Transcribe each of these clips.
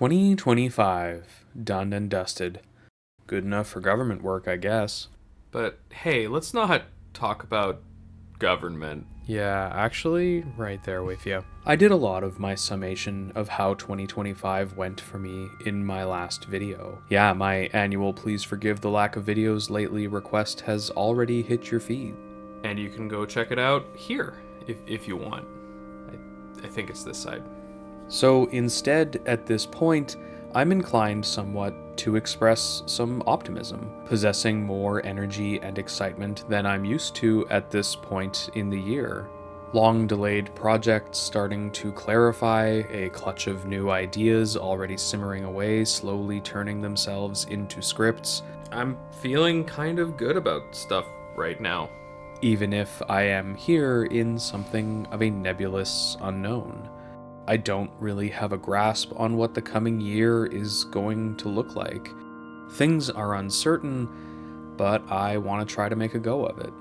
2025, done and dusted. Good enough for government work, I guess. But hey, let's not talk about government. Yeah, actually, right there with you. I did a lot of my summation of how 2025 went for me in my last video. Yeah, my annual please forgive the lack of videos lately request has already hit your feed. And you can go check it out here if you want. I think it's this side. So instead, at this point, I'm inclined somewhat to express some optimism, possessing more energy and excitement than I'm used to at this point in the year. Long delayed projects starting to clarify, a clutch of new ideas already simmering away, slowly turning themselves into scripts, I'm feeling kind of good about stuff right now. even if I am here in something of a nebulous unknown. I don't really have a grasp on what the coming year is going to look like. Things are uncertain, but I want to try to make a go of it.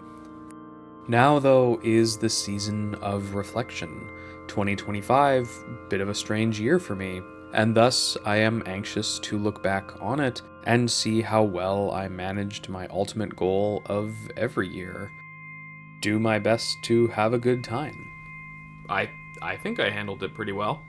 Now, though, is the season of reflection. 2025, bit of a strange year for me, and thus I am anxious to look back on it and see how well I managed my ultimate goal of every year. Do my best to have a good time. I think I handled it pretty well.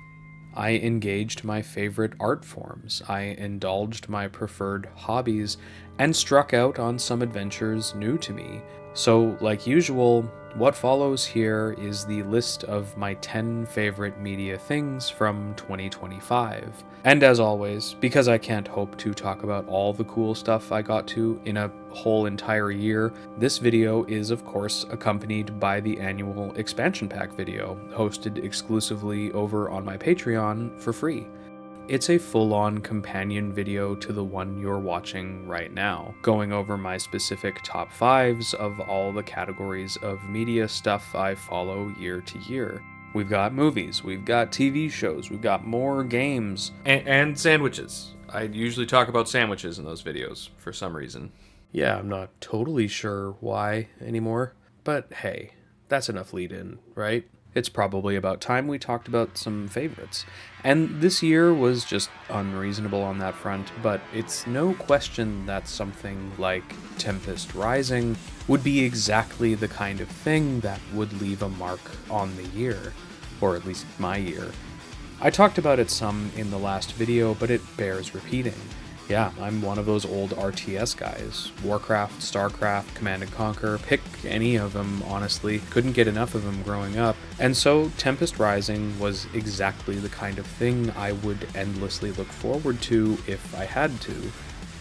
I engaged my favorite art forms, I indulged my preferred hobbies, and struck out on some adventures new to me. So, like usual, what follows here is the list of my 10 favorite media things from 2025. And as always, because I can't hope to talk about all the cool stuff I got to in a whole entire year, this video is of course accompanied by the annual expansion pack video, hosted exclusively over on my Patreon for free. It's a full-on companion video to the one you're watching right now, going over my specific top 5s of all the categories of media stuff I follow year to year. We've got movies, we've got TV shows, we've got more games. And sandwiches. I usually talk about sandwiches in those videos for some reason. Yeah, I'm not totally sure why anymore, but hey, that's enough lead-in, right? It's probably about time we talked about some favorites. And this year was just unreasonable on that front, but it's no question that something like Tempest Rising would be exactly the kind of thing that would leave a mark on the year, or at least my year. I talked about it some in the last video, but it bears repeating. Yeah, I'm one of those old RTS guys. Warcraft, Starcraft, Command & Conquer, pick any of them, honestly. Couldn't get enough of them growing up. And so Tempest Rising was exactly the kind of thing I would endlessly look forward to if I had to.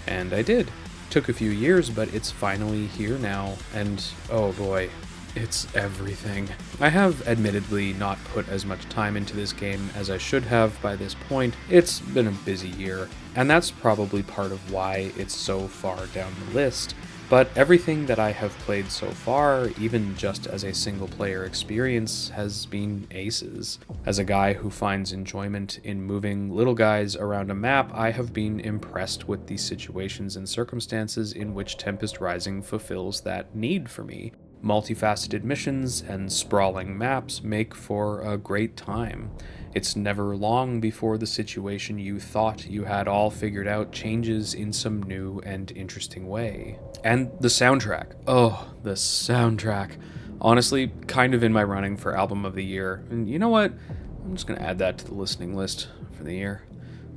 And I did. Took a few years, but it's finally here now, and oh boy, it's everything. I have admittedly not put as much time into this game as I should have by this point. It's been a busy year, and that's probably part of why it's so far down the list. But everything that I have played so far, even just as a single player experience, has been aces. As a guy who finds enjoyment in moving little guys around a map, I have been impressed with the situations and circumstances in which Tempest Rising fulfills that need for me. Multifaceted missions and sprawling maps make for a great time. It's never long before the situation you thought you had all figured out changes in some new and interesting way. And the soundtrack. Oh, the soundtrack. Honestly, kind of in my running for album of the year. And you know what? I'm just going to add that to the listening list for the year.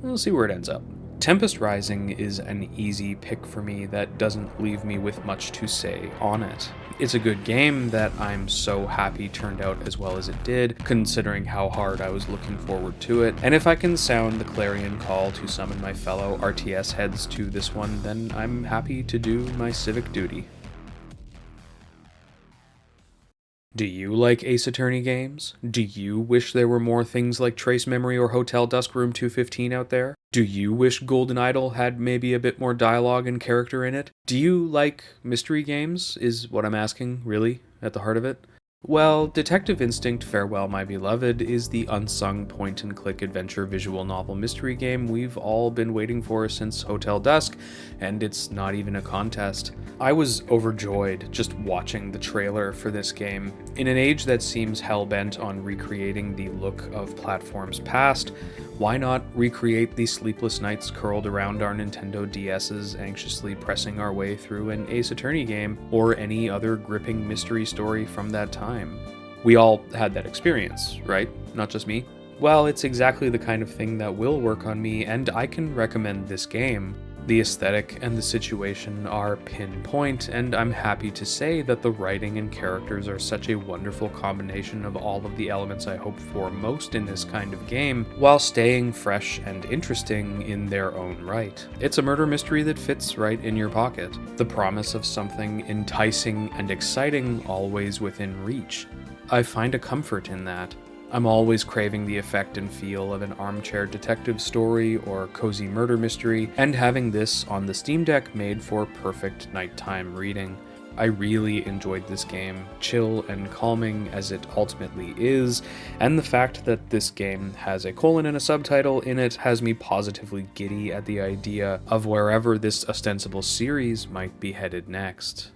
We'll see where it ends up. Tempest Rising is an easy pick for me that doesn't leave me with much to say on it. It's a good game that I'm so happy turned out as well as it did, considering how hard I was looking forward to it, and if I can sound the clarion call to summon my fellow RTS heads to this one, then I'm happy to do my civic duty. Do you like Ace Attorney games? Do you wish there were more things like Trace Memory or Hotel Dusk Room 215 out there? Do you wish Golden Idol had maybe a bit more dialogue and character in it? Do you like mystery games, is what I'm asking, really, at the heart of it? Well, Detective Instinct Farewell My Beloved is the unsung point-and-click adventure visual novel mystery game we've all been waiting for since Hotel Dusk, and it's not even a contest. I was overjoyed just watching the trailer for this game. In an age that seems hell-bent on recreating the look of platforms past, why not recreate the sleepless nights curled around our Nintendo DS's anxiously pressing our way through an Ace Attorney game, or any other gripping mystery story from that time? We all had that experience, right? Not just me. Well, it's exactly the kind of thing that will work on me, and I can recommend this game. The aesthetic and the situation are pinpoint, and I'm happy to say that the writing and characters are such a wonderful combination of all of the elements I hope for most in this kind of game, while staying fresh and interesting in their own right. It's a murder mystery that fits right in your pocket. The promise of something enticing and exciting always within reach. I find a comfort in that. I'm always craving the effect and feel of an armchair detective story or cozy murder mystery, and having this on the Steam Deck made for perfect nighttime reading. I really enjoyed this game, chill and calming as it ultimately is, and the fact that this game has a colon and a subtitle in it has me positively giddy at the idea of wherever this ostensible series might be headed next.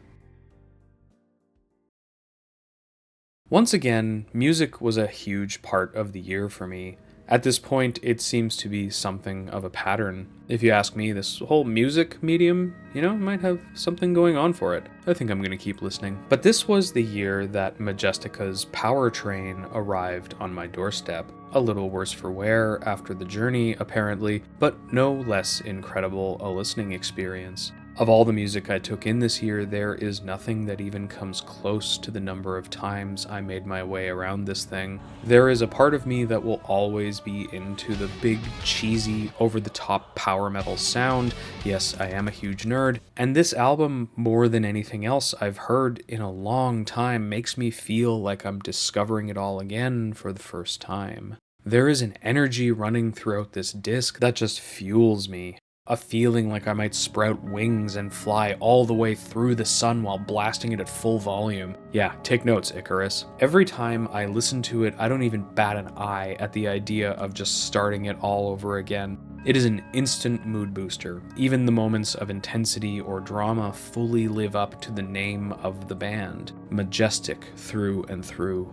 Once again, music was a huge part of the year for me. At this point, it seems to be something of a pattern. If you ask me, this whole music medium, might have something going on for it. I think I'm gonna keep listening. But this was the year that Majestica's Power Train arrived on my doorstep. A little worse for wear after the journey, apparently, but no less incredible a listening experience. Of all the music I took in this year, there is nothing that even comes close to the number of times I made my way around this thing. There is a part of me that will always be into the big, cheesy, over-the-top power metal sound. Yes, I am a huge nerd, and this album, more than anything else I've heard in a long time, makes me feel like I'm discovering it all again for the first time. There is an energy running throughout this disc that just fuels me. A feeling like I might sprout wings and fly all the way through the sun while blasting it at full volume. Yeah, take notes, Icarus. Every time I listen to it, I don't even bat an eye at the idea of just starting it all over again. It is an instant mood booster. Even the moments of intensity or drama fully live up to the name of the band. Majestic through and through.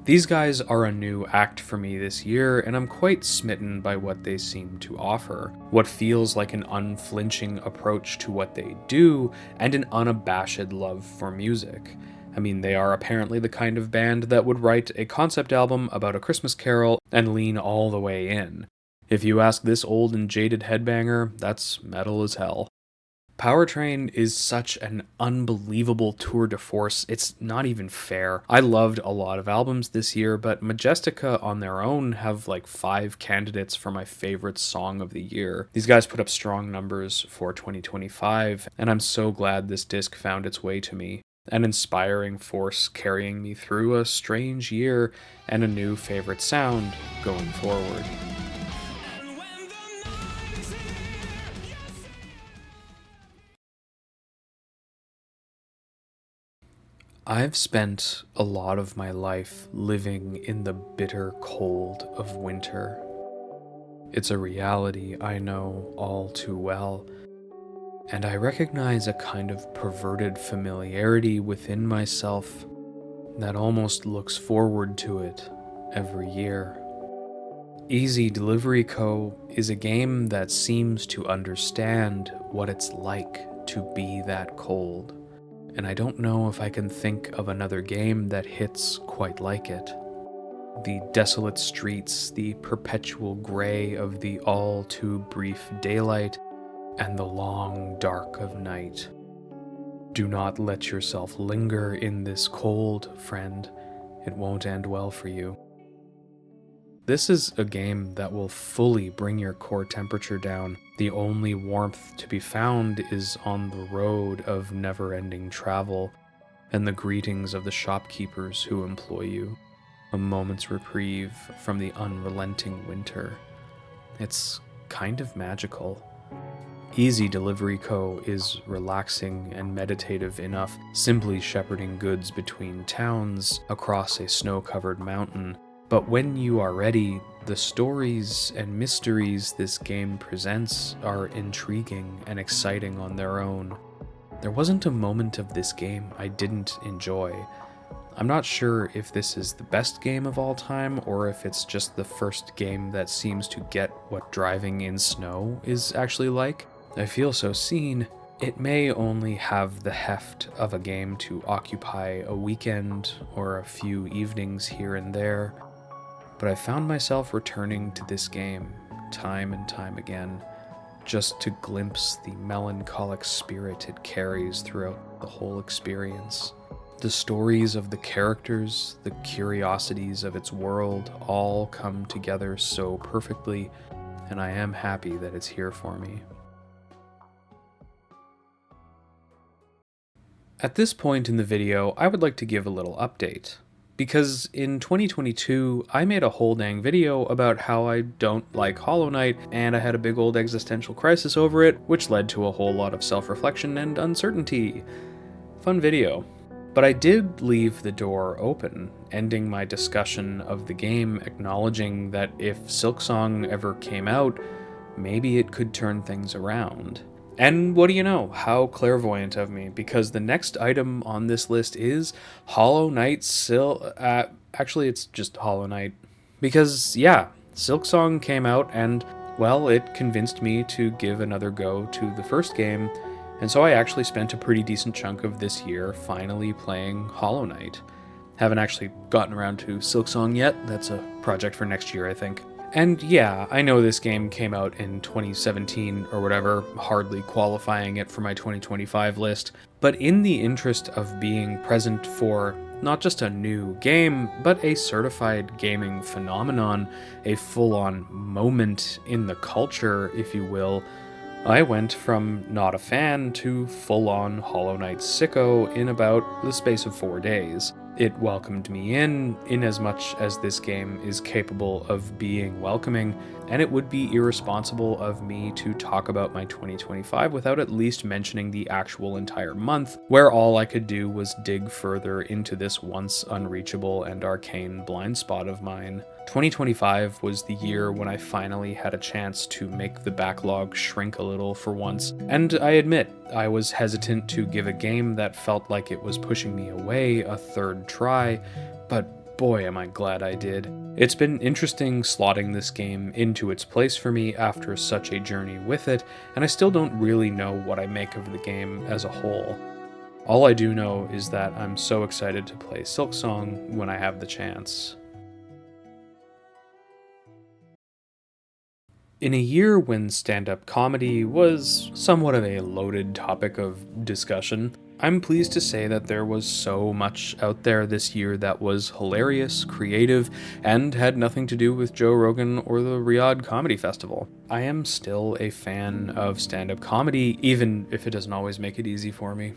These guys are a new act for me this year, and I'm quite smitten by what they seem to offer. What feels like an unflinching approach to what they do, and an unabashed love for music. I mean, they are apparently the kind of band that would write a concept album about a Christmas carol and lean all the way in. If you ask this old and jaded headbanger, that's metal as hell. Powertrain is such an unbelievable tour de force, it's not even fair. I loved a lot of albums this year, but Majestica on their own have like 5 candidates for my favorite song of the year. These guys put up strong numbers for 2025, and I'm so glad this disc found its way to me. An inspiring force carrying me through a strange year and a new favorite sound going forward. I've spent a lot of my life living in the bitter cold of winter. It's a reality I know all too well, and I recognize a kind of perverted familiarity within myself that almost looks forward to it every year. Easy Delivery Co. is a game that seems to understand what it's like to be that cold. And I don't know if I can think of another game that hits quite like it. The desolate streets, the perpetual gray of the all too brief daylight, and the long dark of night. Do not let yourself linger in this cold, friend. It won't end well for you. This is a game that will fully bring your core temperature down. The only warmth to be found is on the road of never-ending travel, and the greetings of the shopkeepers who employ you. A moment's reprieve from the unrelenting winter. It's kind of magical. Easy Delivery Co. is relaxing and meditative enough, simply shepherding goods between towns across a snow-covered mountain. But when you are ready, the stories and mysteries this game presents are intriguing and exciting on their own. There wasn't a moment of this game I didn't enjoy. I'm not sure if this is the best game of all time or if it's just the first game that seems to get what driving in snow is actually like. I feel so seen. It may only have the heft of a game to occupy a weekend or a few evenings here and there, but I found myself returning to this game time and time again, just to glimpse the melancholic spirit it carries throughout the whole experience. The stories of the characters, the curiosities of its world, all come together so perfectly, and I am happy that it's here for me. At this point in the video, I would like to give a little update. Because in 2022, I made a whole dang video about how I don't like Hollow Knight, and I had a big old existential crisis over it, which led to a whole lot of self-reflection and uncertainty. Fun video. But I did leave the door open, ending my discussion of the game acknowledging that if Silksong ever came out, maybe it could turn things around. And what do you know? How clairvoyant of me, because the next item on this list is Hollow Knight actually, it's just Hollow Knight. Because, yeah, Silksong came out and, well, it convinced me to give another go to the first game, and so I actually spent a pretty decent chunk of this year finally playing Hollow Knight. Haven't actually gotten around to Silksong yet. That's a project for next year, I think. And yeah, I know this game came out in 2017 or whatever, hardly qualifying it for my 2025 list, but in the interest of being present for not just a new game, but a certified gaming phenomenon, a full-on moment in the culture, if you will, I went from not a fan to full-on Hollow Knight sicko in about the space of 4 days. It welcomed me in as much as this game is capable of being welcoming, and it would be irresponsible of me to talk about my 2025 without at least mentioning the actual entire month, where all I could do was dig further into this once unreachable and arcane blind spot of mine. 2025 was the year when I finally had a chance to make the backlog shrink a little for once, and I admit I was hesitant to give a game that felt like it was pushing me away a third try, but boy am I glad I did. It's been interesting slotting this game into its place for me after such a journey with it, and I still don't really know what I make of the game as a whole. All I do know is that I'm so excited to play Silksong when I have the chance. In a year when stand-up comedy was somewhat of a loaded topic of discussion, I'm pleased to say that there was so much out there this year that was hilarious, creative, and had nothing to do with Joe Rogan or the Riyadh Comedy Festival. I am still a fan of stand-up comedy, even if it doesn't always make it easy for me.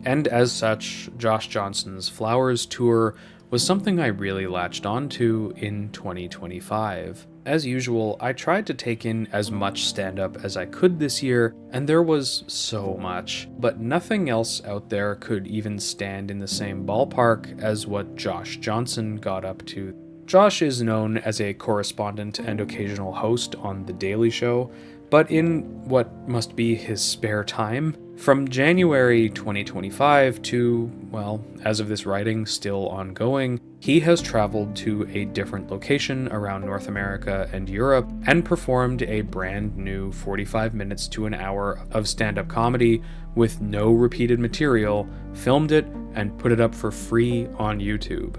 And as such, Josh Johnson's Flowers Tour was something I really latched onto in 2025. As usual, I tried to take in as much stand-up as I could this year, and there was so much, but nothing else out there could even stand in the same ballpark as what Josh Johnson got up to. Josh is known as a correspondent and occasional host on The Daily Show, but in what must be his spare time, from January 2025 to, well, as of this writing, still ongoing, he has traveled to a different location around North America and Europe and performed a brand new 45 minutes to an hour of stand-up comedy with no repeated material, filmed it, and put it up for free on YouTube.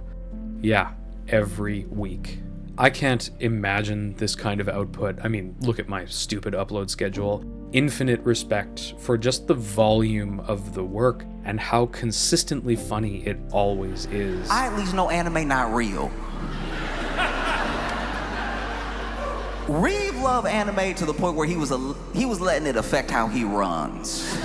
Yeah, every week. I can't imagine this kind of output. I mean, look at my stupid upload schedule. Infinite respect for just the volume of the work and how consistently funny it always is. I at least know anime not real. Reeve loved anime to the point where he was letting it affect how he runs.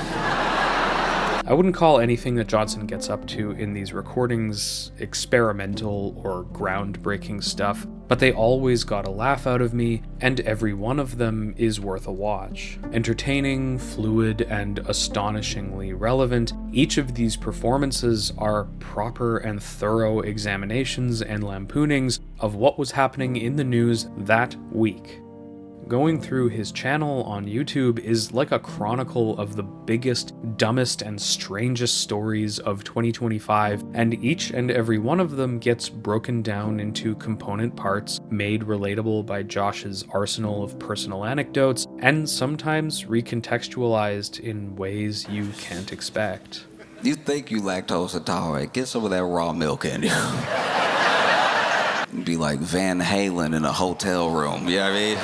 I wouldn't call anything that Johnson gets up to in these recordings experimental or groundbreaking stuff, but they always got a laugh out of me, and every one of them is worth a watch. Entertaining, fluid, and astonishingly relevant, each of these performances are proper and thorough examinations and lampoonings of what was happening in the news that week. Going through his channel on YouTube is like a chronicle of the biggest, dumbest, and strangest stories of 2025, and each and every one of them gets broken down into component parts, made relatable by Josh's arsenal of personal anecdotes, and sometimes recontextualized in ways you can't expect. You think you lactose intolerant? Get some of that raw milk in you. Be like Van Halen in a hotel room, you know what I mean?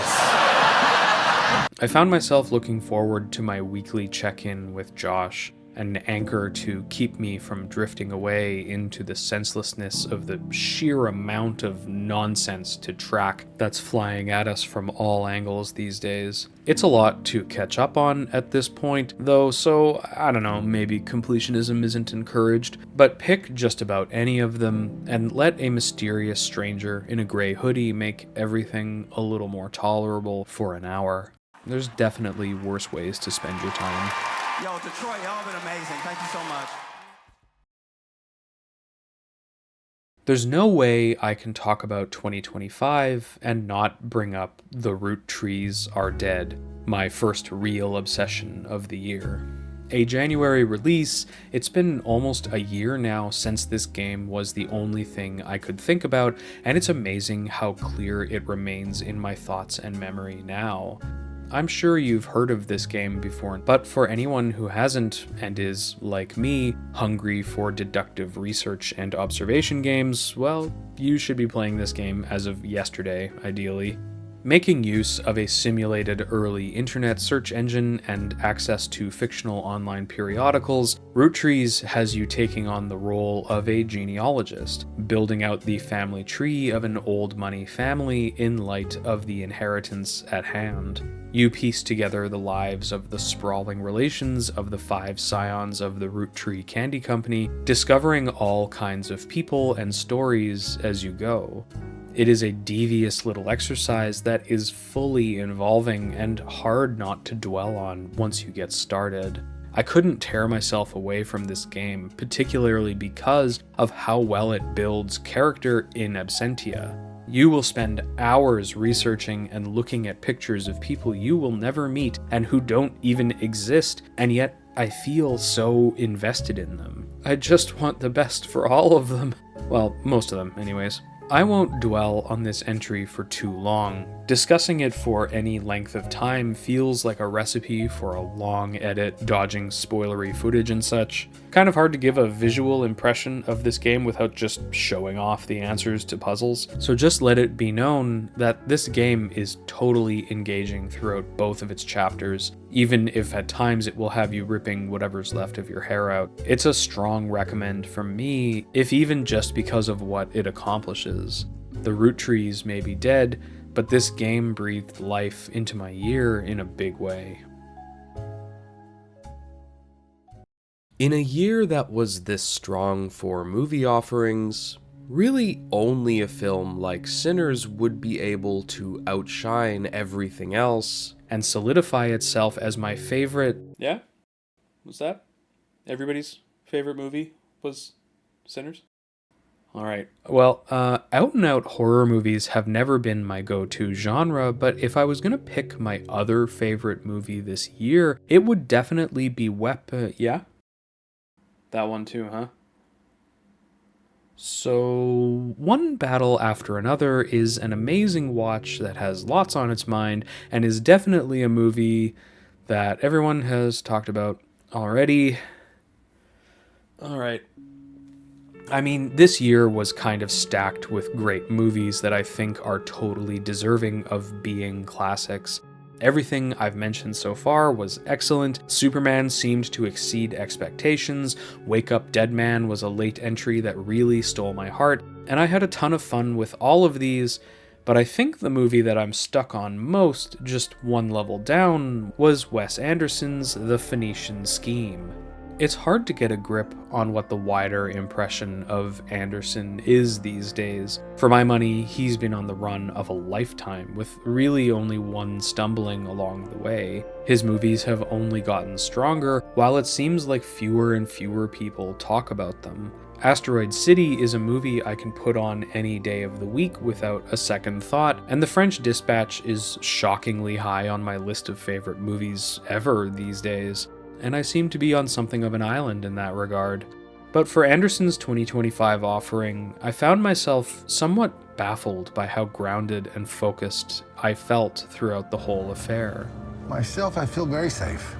I found myself looking forward to my weekly check-in with Josh, an anchor to keep me from drifting away into the senselessness of the sheer amount of nonsense to track that's flying at us from all angles these days. It's a lot to catch up on at this point, though, so I don't know, maybe completionism isn't encouraged, but pick just about any of them and let a mysterious stranger in a gray hoodie make everything a little more tolerable for an hour. There's definitely worse ways to spend your time. Yo, Detroit, y'all been amazing. Thank you so much. There's no way I can talk about 2025 and not bring up The Root Trees Are Dead, my first real obsession of the year. A January release, it's been almost a year now since this game was the only thing I could think about, and it's amazing how clear it remains in my thoughts and memory now. I'm sure you've heard of this game before, but for anyone who hasn't and is, like me, hungry for deductive research and observation games, well, you should be playing this game as of yesterday, ideally. Making use of a simulated early internet search engine and access to fictional online periodicals, Root Trees has you taking on the role of a genealogist, building out the family tree of an old money family in light of the inheritance at hand. You piece together the lives of the sprawling relations of the 5 scions of the Root Tree Candy Company, discovering all kinds of people and stories as you go. It is a devious little exercise that is fully involving and hard not to dwell on once you get started. I couldn't tear myself away from this game, particularly because of how well it builds character in absentia. You will spend hours researching and looking at pictures of people you will never meet and who don't even exist, and yet I feel so invested in them. I just want the best for all of them. Well, most of them, anyways. I won't dwell on this entry for too long. Discussing it for any length of time feels like a recipe for a long edit, dodging spoilery footage and such. Kind of hard to give a visual impression of this game without just showing off the answers to puzzles, so just let it be known that this game is totally engaging throughout both of its chapters, even if at times it will have you ripping whatever's left of your hair out. It's a strong recommend from me, if even just because of what it accomplishes. The root trees may be dead, but this game breathed life into my year in a big way. In a year that was this strong for movie offerings, really only a film like Sinners would be able to outshine everything else and solidify itself as my favorite. Yeah? Was that everybody's favorite movie was Sinners? Alright, well, out-and-out horror movies have never been my go-to genre, but if I was gonna pick my other favorite movie this year, it would definitely be yeah? That one too, huh? So, One Battle After Another is an amazing watch that has lots on its mind, and is definitely a movie that everyone has talked about already. Alright. I mean, this year was kind of stacked with great movies that I think are totally deserving of being classics. Everything I've mentioned so far was excellent. Superman seemed to exceed expectations. Wake Up Dead Man was a late entry that really stole my heart, and I had a ton of fun with all of these, but I think the movie that I'm stuck on most, just one level down, was Wes Anderson's The Phoenician Scheme. It's hard to get a grip on what the wider impression of Anderson is these days. For my money, he's been on the run of a lifetime, with really only one stumbling along the way. His movies have only gotten stronger, while it seems like fewer and fewer people talk about them. Asteroid City is a movie I can put on any day of the week without a second thought, and The French Dispatch is shockingly high on my list of favorite movies ever these days, and I seem to be on something of an island in that regard. But for Anderson's 2025 offering, I found myself somewhat baffled by how grounded and focused I felt throughout the whole affair. Myself, I feel very safe.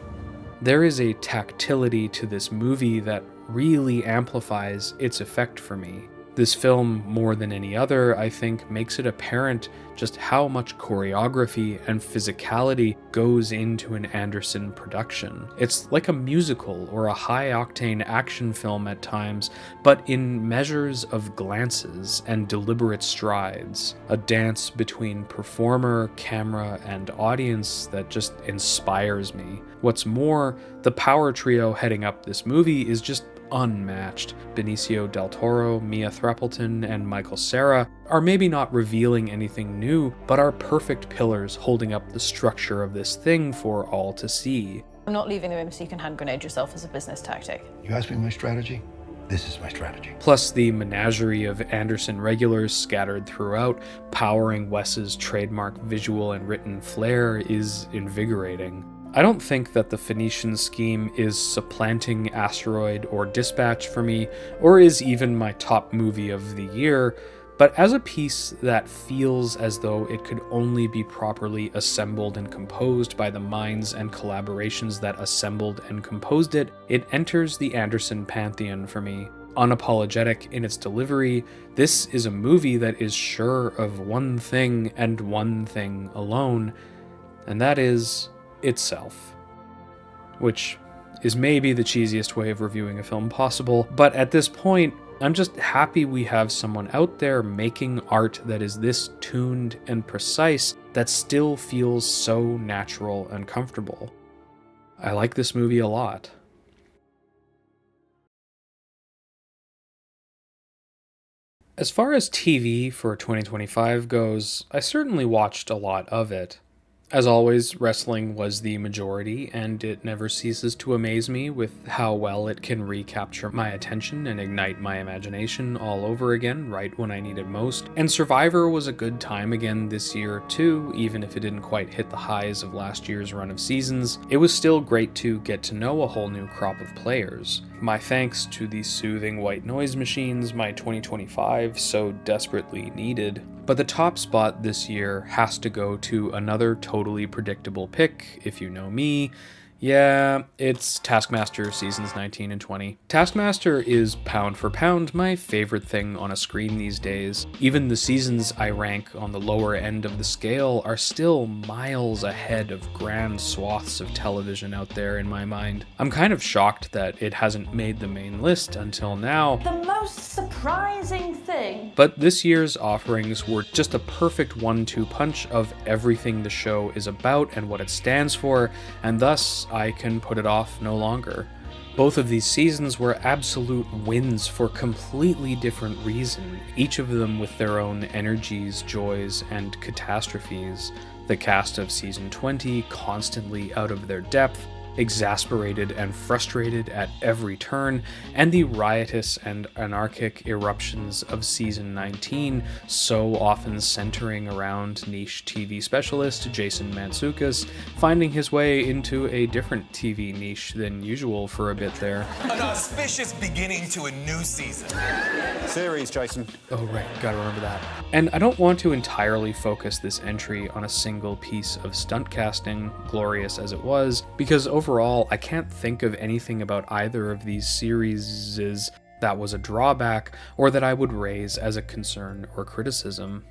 There is a tactility to this movie that really amplifies its effect for me. This film, more than any other, I think, makes it apparent just how much choreography and physicality goes into an Anderson production. It's like a musical or a high-octane action film at times, but in measures of glances and deliberate strides. A dance between performer, camera, and audience that just inspires me. What's more, the power trio heading up this movie is just unmatched. Benicio del Toro, Mia Threppleton, and Michael Cera are maybe not revealing anything new, but are perfect pillars holding up the structure of this thing for all to see. I'm not leaving the room so you can hand grenade yourself as a business tactic. You asked me my strategy? This is my strategy. Plus the menagerie of Anderson regulars scattered throughout, powering Wes's trademark visual and written flair, is invigorating. I don't think that the Phoenician scheme is supplanting Asteroid or Dispatch for me, or is even my top movie of the year, but as a piece that feels as though it could only be properly assembled and composed by the minds and collaborations that assembled and composed it, it enters the Anderson pantheon for me. Unapologetic in its delivery, this is a movie that is sure of one thing and one thing alone, and that is itself. Which is maybe the cheesiest way of reviewing a film possible, but at this point, I'm just happy we have someone out there making art that is this tuned and precise that still feels so natural and comfortable. I like this movie a lot. As far as TV for 2025 goes, I certainly watched a lot of it. As always, wrestling was the majority, and it never ceases to amaze me with how well it can recapture my attention and ignite my imagination all over again right when I need it most. And Survivor was a good time again this year too, even if it didn't quite hit the highs of last year's run of seasons. It was still great to get to know a whole new crop of players. My thanks to the soothing white noise machines my 2025 so desperately needed. But the top spot this year has to go to another totally predictable pick, if you know me. Yeah, it's Taskmaster seasons 19 and 20. Taskmaster is pound for pound my favorite thing on a screen these days. Even the seasons I rank on the lower end of the scale are still miles ahead of grand swaths of television out there in my mind. I'm kind of shocked that it hasn't made the main list until now. The most surprising thing. But this year's offerings were just a perfect 1-2 punch of everything the show is about and what it stands for, and thus I can put it off no longer. Both of these seasons were absolute wins for completely different reasons, each of them with their own energies, joys, and catastrophes. The cast of season 20 constantly out of their depth, exasperated and frustrated at every turn, and the riotous and anarchic eruptions of season 19, so often centering around niche TV specialist Jason Mantzoukas finding his way into a different TV niche than usual for a bit there. An auspicious beginning to a new season. Series, Jason. Oh right, gotta remember that. And I don't want to entirely focus this entry on a single piece of stunt casting, glorious as it was, because overall I can't think of anything about either of these series that was a drawback or that I would raise as a concern or criticism.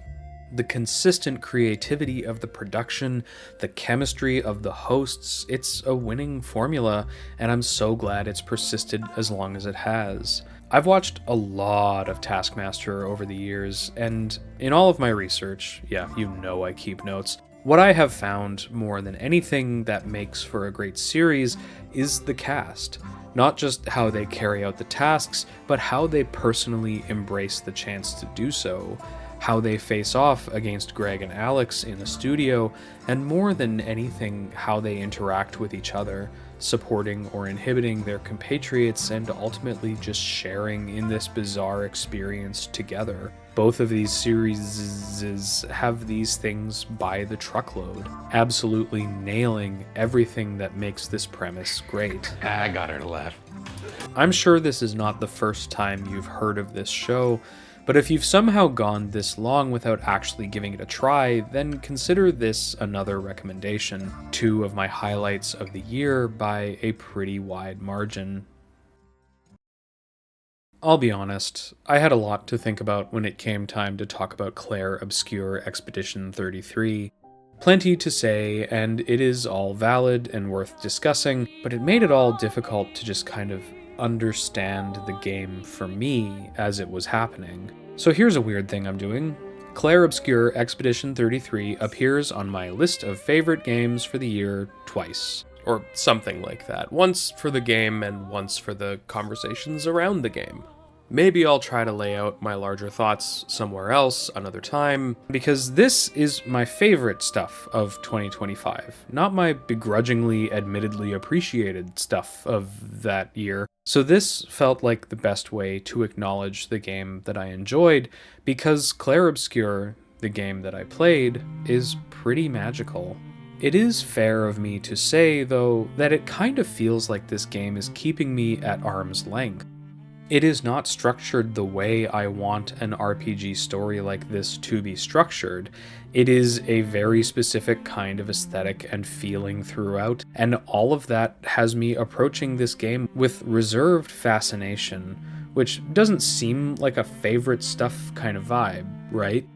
The consistent creativity of the production, the chemistry of the hosts, it's a winning formula, and I'm so glad it's persisted as long as it has. I've watched a lot of Taskmaster over the years, and in all of my research, yeah, you know I keep notes, what I have found more than anything that makes for a great series is the cast. Not just how they carry out the tasks, but how they personally embrace the chance to do so, how they face off against Greg and Alex in the studio, and more than anything, how they interact with each other, supporting or inhibiting their compatriots and ultimately just sharing in this bizarre experience together. Both of these series have these things by the truckload, absolutely nailing everything that makes this premise great. I got her to laugh. I'm sure this is not the first time you've heard of this show, but if you've somehow gone this long without actually giving it a try, then consider this another recommendation, 2 of my highlights of the year by a pretty wide margin. I'll be honest, I had a lot to think about when it came time to talk about Claire Obscure Expedition 33. Plenty to say, and it is all valid and worth discussing, but it made it all difficult to just kind of understand the game for me as it was happening. So here's a weird thing I'm doing. Claire Obscure Expedition 33 appears on my list of favorite games for the year twice, or something like that. Once for the game and once for the conversations around the game. Maybe I'll try to lay out my larger thoughts somewhere else another time, because this is my favorite stuff of 2025, not my begrudgingly admittedly appreciated stuff of that year. So this felt like the best way to acknowledge the game that I enjoyed, because Claire Obscure, the game that I played, is pretty magical. It is fair of me to say, though, that it kind of feels like this game is keeping me at arm's length. It is not structured the way I want an RPG story like this to be structured. It is a very specific kind of aesthetic and feeling throughout, and all of that has me approaching this game with reserved fascination, which doesn't seem like a favorite stuff kind of vibe, right?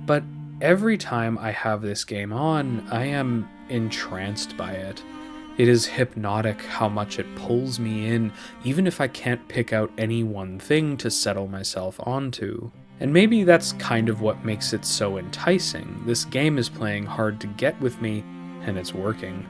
But every time I have this game on, I am entranced by it. It is hypnotic how much it pulls me in, even if I can't pick out any one thing to settle myself onto. And maybe that's kind of what makes it so enticing. This game is playing hard to get with me, and it's working.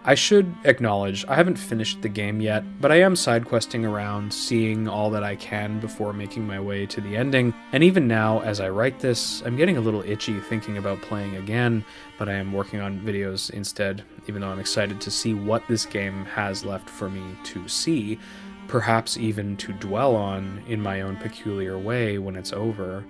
I should acknowledge, I haven't finished the game yet, but I am side questing around, seeing all that I can before making my way to the ending, and even now, as I write this, I'm getting a little itchy thinking about playing again, but I am working on videos instead, even though I'm excited to see what this game has left for me to see, perhaps even to dwell on in my own peculiar way when it's over.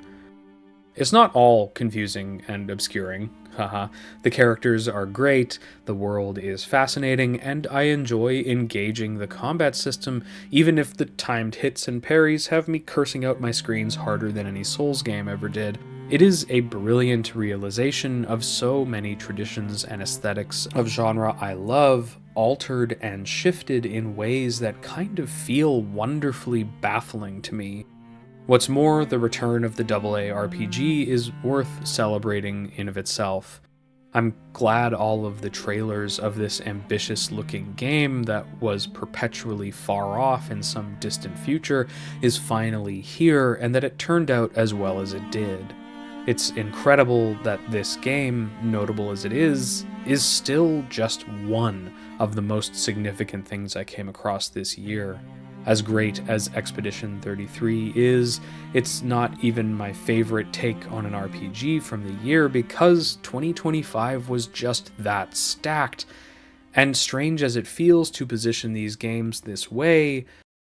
It's not all confusing and obscuring, haha. The characters are great, the world is fascinating, and I enjoy engaging the combat system, even if the timed hits and parries have me cursing out my screens harder than any Souls game ever did. It is a brilliant realization of so many traditions and aesthetics of genre I love, altered and shifted in ways that kind of feel wonderfully baffling to me. What's more, the return of the AA RPG is worth celebrating in of itself. I'm glad all of the trailers of this ambitious-looking game that was perpetually far off in some distant future is finally here, and that it turned out as well as it did. It's incredible that this game, notable as it is still just one of the most significant things I came across this year. As great as Expedition 33 is, it's not even my favorite take on an RPG from the year because 2025 was just that stacked. And strange as it feels to position these games this way,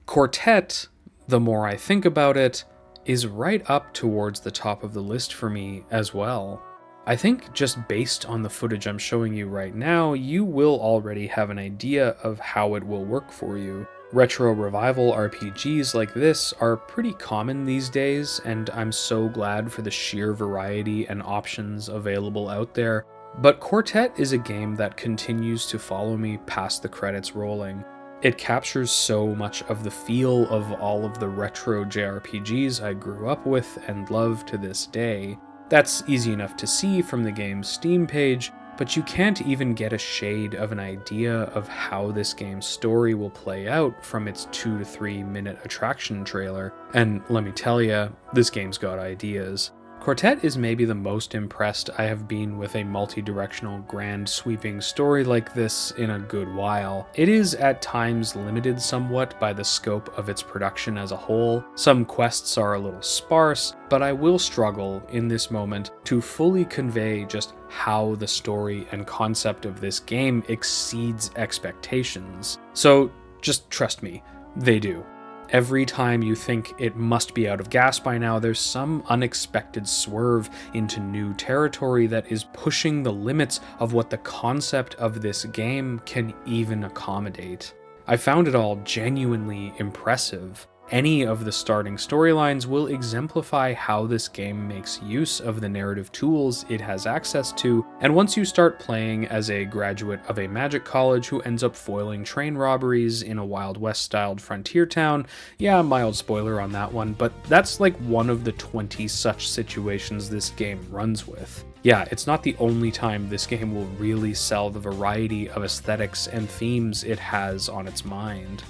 Quartet, the more I think about it, is right up towards the top of the list for me as well. I think just based on the footage I'm showing you right now, you will already have an idea of how it will work for you. Retro revival RPGs like this are pretty common these days, and I'm so glad for the sheer variety and options available out there. But Quartet is a game that continues to follow me past the credits rolling. It captures so much of the feel of all of the retro JRPGs I grew up with and love to this day. That's easy enough to see from the game's Steam page, but you can't even get a shade of an idea of how this game's story will play out from its 2 to 3 minute attraction trailer. And let me tell ya, this game's got ideas. Quartet is maybe the most impressed I have been with a multi-directional, grand, sweeping story like this in a good while. It is at times limited somewhat by the scope of its production as a whole. Some quests are a little sparse, but I will struggle in this moment to fully convey just how the story and concept of this game exceeds expectations. So just trust me, they do. Every time you think it must be out of gas by now, there's some unexpected swerve into new territory that is pushing the limits of what the concept of this game can even accommodate. I found it all genuinely impressive. Any of the starting storylines will exemplify how this game makes use of the narrative tools it has access to, and once you start playing as a graduate of a magic college who ends up foiling train robberies in a Wild West-styled frontier town, yeah, mild spoiler on that one, but that's like one of the 20 such situations this game runs with. Yeah, it's not the only time this game will really sell the variety of aesthetics and themes it has on its mind.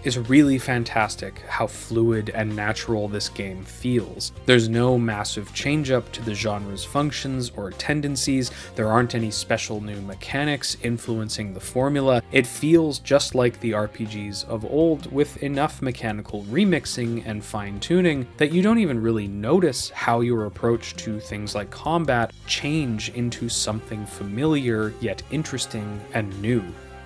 It's really fantastic how fluid and natural this game feels. There's no massive change-up to the genre's functions or tendencies, there aren't any special new mechanics influencing the formula. It feels just like the RPGs of old, with enough mechanical remixing and fine-tuning that you don't even really notice how your approach to things like combat change into something familiar yet interesting and new.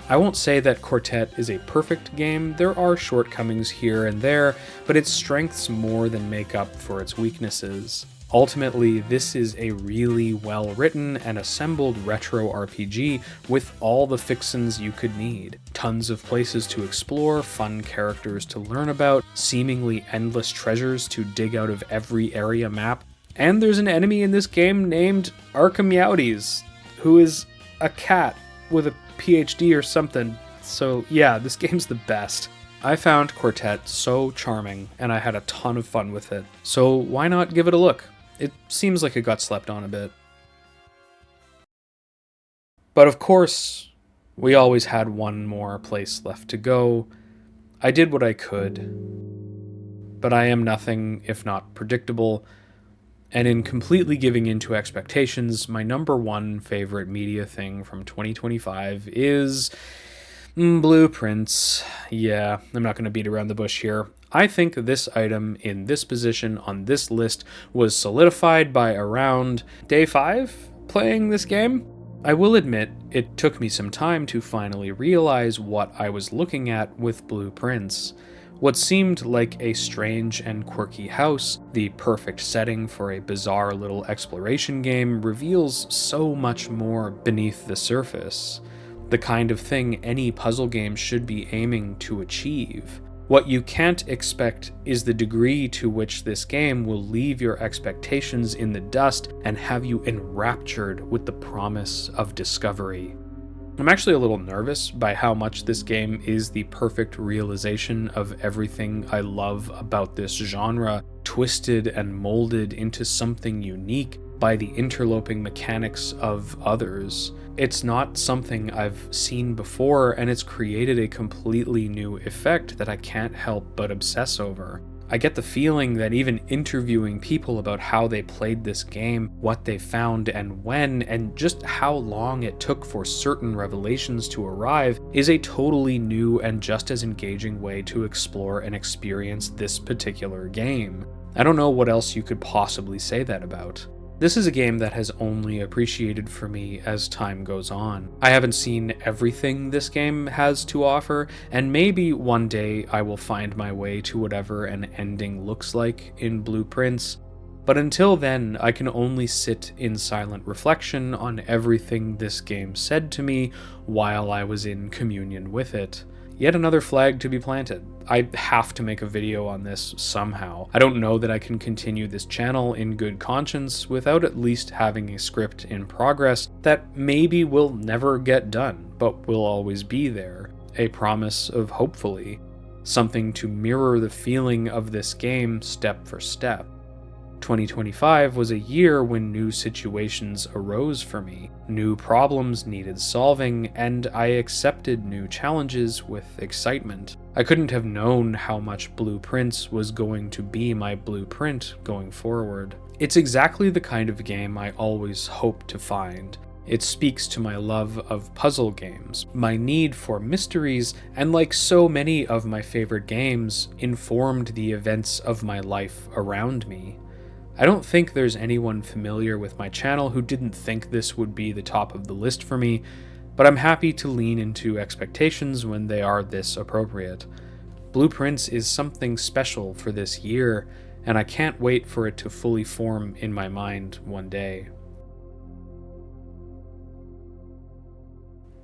I won't say that Quartet is a perfect game, there are shortcomings here and there, but its strengths more than make up for its weaknesses. Ultimately, this is a really well-written and assembled retro RPG with all the fixins you could need. Tons of places to explore, fun characters to learn about, seemingly endless treasures to dig out of every area map, and there's an enemy in this game named Archimedes, who is a cat with a PhD or something, so yeah, this game's the best. I found Quartet so charming, and I had a ton of fun with it, so why not give it a look? It seems like it got slept on a bit. But of course, we always had one more place left to go. I did what I could, but I am nothing if not predictable, and in completely giving in to expectations, my number one favorite media thing from 2025 is Blueprints. Yeah, I'm not going to beat around the bush here. I think this item in this position on this list was solidified by around day 5 playing this game. I will admit, it took me some time to finally realize what I was looking at with Blueprints. What seemed like a strange and quirky house, the perfect setting for a bizarre little exploration game, reveals so much more beneath the surface. The kind of thing any puzzle game should be aiming to achieve. What you can't expect is the degree to which this game will leave your expectations in the dust and have you enraptured with the promise of discovery. I'm actually a little nervous by how much this game is the perfect realization of everything I love about this genre, twisted and molded into something unique by the interloping mechanics of others. It's not something I've seen before, and it's created a completely new effect that I can't help but obsess over. I get the feeling that even interviewing people about how they played this game, what they found and when, and just how long it took for certain revelations to arrive, is a totally new and just as engaging way to explore and experience this particular game. I don't know what else you could possibly say that about. This is a game that has only appreciated for me as time goes on. I haven't seen everything this game has to offer, and maybe one day I will find my way to whatever an ending looks like in Blueprints, but until then, I can only sit in silent reflection on everything this game said to me while I was in communion with it. Yet another flag to be planted. I have to make a video on this somehow. I don't know that I can continue this channel in good conscience without at least having a script in progress that maybe will never get done, but will always be there. A promise of hopefully something to mirror the feeling of this game step for step. 2025 was a year when new situations arose for me, new problems needed solving, and I accepted new challenges with excitement. I couldn't have known how much Blueprints was going to be my blueprint going forward. It's exactly the kind of game I always hoped to find. It speaks to my love of puzzle games, my need for mysteries, and like so many of my favorite games, informed the events of my life around me. I don't think there's anyone familiar with my channel who didn't think this would be the top of the list for me, but I'm happy to lean into expectations when they are this appropriate. Blueprints is something special for this year, and I can't wait for it to fully form in my mind one day.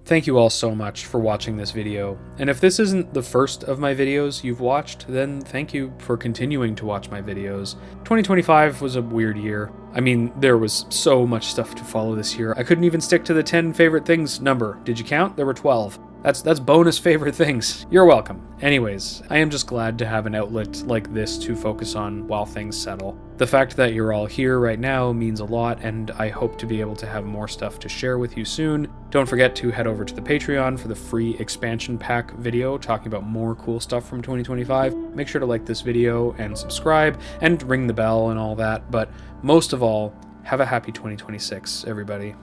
Thank you all so much for watching this video, and if this isn't the first of my videos you've watched, then thank you for continuing to watch my videos. 2025 was a weird year. I mean, there was so much stuff to follow this year. I couldn't even stick to the 10 favorite things number. Did you count? There were 12. That's bonus favorite things. You're welcome. Anyways, I am just glad to have an outlet like this to focus on while things settle. The fact that you're all here right now means a lot, and I hope to be able to have more stuff to share with you soon. Don't forget to head over to the Patreon for the free expansion pack video talking about more cool stuff from 2025. Make sure to like this video and subscribe and ring the bell and all that, but most of all, have a happy 2026, everybody.